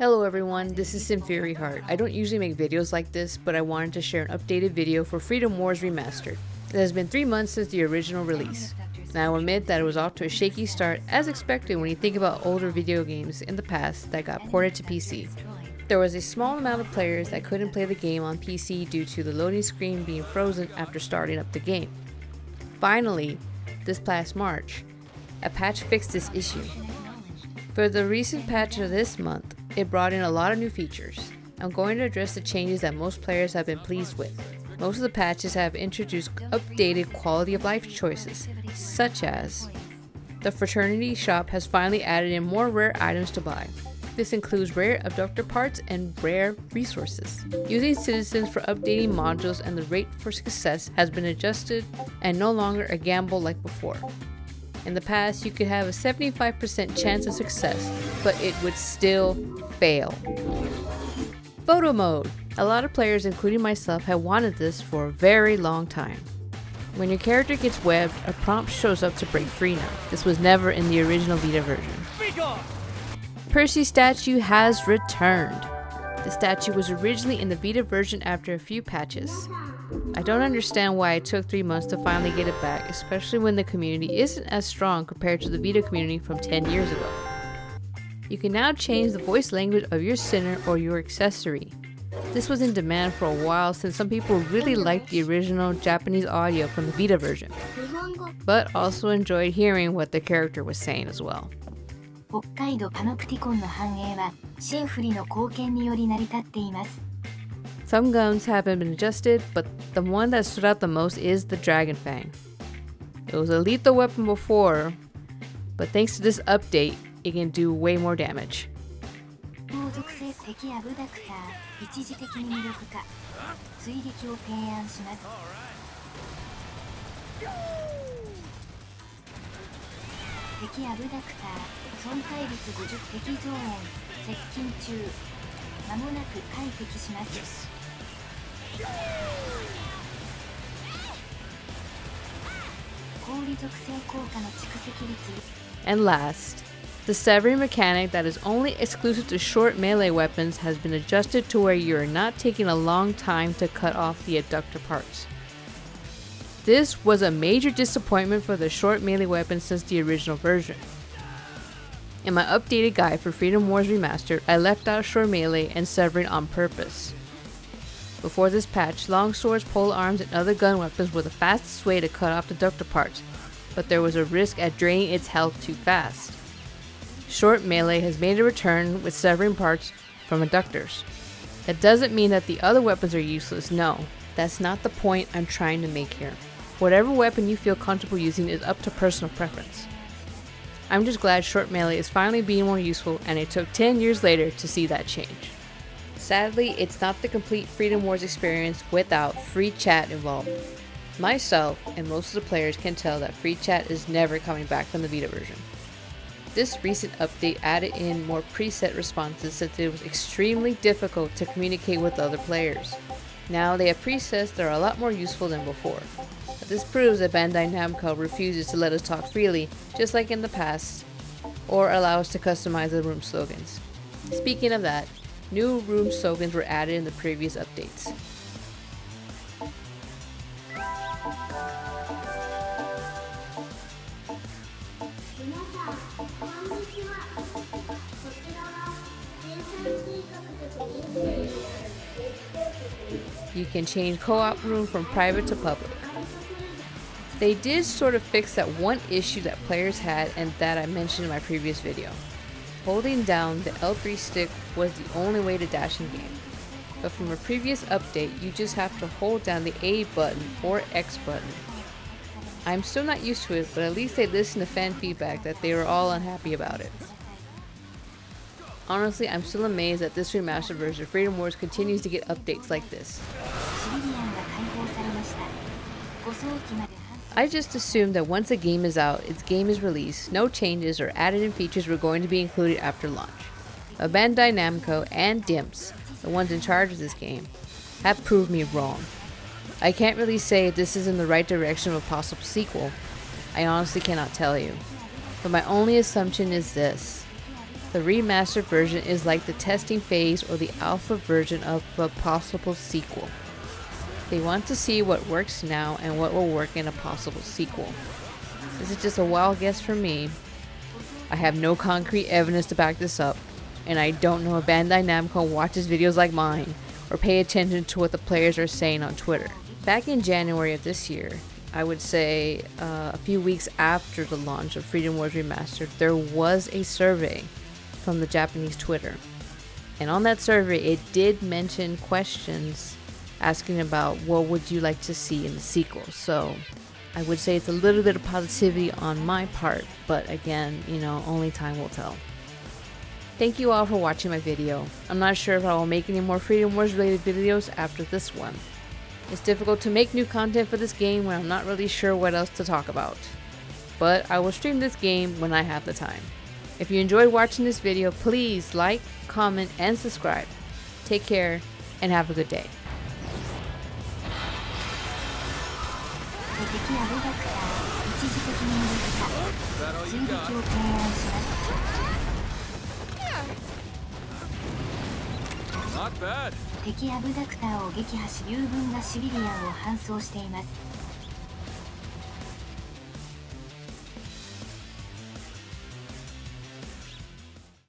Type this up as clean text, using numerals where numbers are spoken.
Hello everyone, this is Fury Heart. I don't usually make videos like this, but I wanted to share an updated video for Freedom Wars Remastered. It has been 3 months since the original release. Now I will admit that it was off to a shaky start, as expected when you think about older video games in the past that got ported to PC. There was a small amount of players that couldn't play the game on PC due to the loading screen being frozen after starting up the game. Finally, this past March, a patch fixed this issue. For the recent patch of this month, it brought in a lot of new features. I'm going to address the changes that most players have been pleased with. Most of the patches have introduced updated quality of life choices, such as the Fraternity Shop has finally added in more rare items to buy. This includes rare abductor parts and rare resources. Using citizens for updating modules and the rate for success has been adjusted and no longer a gamble like before. In the past, you could have a 75% chance of success, but it would still fail. Photo mode. A lot of players, including myself, have wanted this for a very long time. When your character gets webbed, a prompt shows up to break free now. This was never in the original Vita version. Percy Statue has returned. The statue was originally in the Vita version after a few patches. I don't understand why it took 3 months to finally get it back, especially when the community isn't as strong compared to the Vita community from 10 years ago. You can now change the voice language of your sinner or your accessory. This was in demand for a while since some people really liked the original Japanese audio from the Vita version, but also enjoyed hearing what the character was saying as well. Some guns haven't been adjusted, but the one that stood out the most is the Dragon Fang. It was a lethal weapon before, but thanks to this update, it can do way more damage. And last, the severing mechanic that is only exclusive to short melee weapons has been adjusted to where you are not taking a long time to cut off the abductor parts. This was a major disappointment for the short melee weapons since the original version. In my updated guide for Freedom Wars Remastered, I left out short melee and severing on purpose. Before this patch, long swords, pole arms, and other gun weapons were the fastest way to cut off the abductor parts, but there was a risk at draining its health too fast. Short melee has made a return with severing parts from abductors. That doesn't mean that the other weapons are useless, no. That's not the point I'm trying to make here. Whatever weapon you feel comfortable using is up to personal preference. I'm just glad short melee is finally being more useful, and it took 10 years later to see that change. Sadly, it's not the complete Freedom Wars experience without free chat involved. Myself and most of the players can tell that free chat is never coming back from the Vita version. This recent update added in more preset responses since it was extremely difficult to communicate with other players. Now they have presets that are a lot more useful than before. But this proves that Bandai Namco refuses to let us talk freely, just like in the past, or allow us to customize the room slogans. Speaking of that, new room slogans were added in the previous updates. You can change co-op room from private to public. They did sort of fix that one issue that players had and that I mentioned in my previous video. Holding down the L3 stick was the only way to dash in game. But from a previous update, you just have to hold down the A button or X button. I'm still not used to it, but at least they listened to fan feedback that they were all unhappy about it. Honestly, I'm still amazed that this remastered version of Freedom Wars continues to get updates like this. I just assumed that once a game is out, its game is released, no changes or added-in features were going to be included after launch. But Bandai Namco and Dimps, the ones in charge of this game, have proved me wrong. I can't really say if this is in the right direction of a possible sequel. I honestly cannot tell you. But my only assumption is this. The remastered version is like the testing phase or the alpha version of a possible sequel. They want to see what works now and what will work in a possible sequel. This is just a wild guess for me. I have no concrete evidence to back this up, and I don't know if Bandai Namco watches videos like mine or pay attention to what the players are saying on Twitter. Back in January of this year, I would say a few weeks after the launch of Freedom Wars Remastered, there was a survey from the Japanese Twitter. And on that survey, it did mention questions asking about what would you like to see in the sequel. So I would say it's a little bit of positivity on my part, but again, only time will tell. Thank you all for watching my video. I'm not sure if I will make any more Freedom Wars related videos after this one. It's difficult to make new content for this game when I'm not really sure what else to talk about. But I will stream this game when I have the time. If you enjoyed watching this video, please like, comment, and subscribe. Take care, and have a good day. Not bad. 敵アブダクターを撃破し、友軍がシビリアンを搬送しています。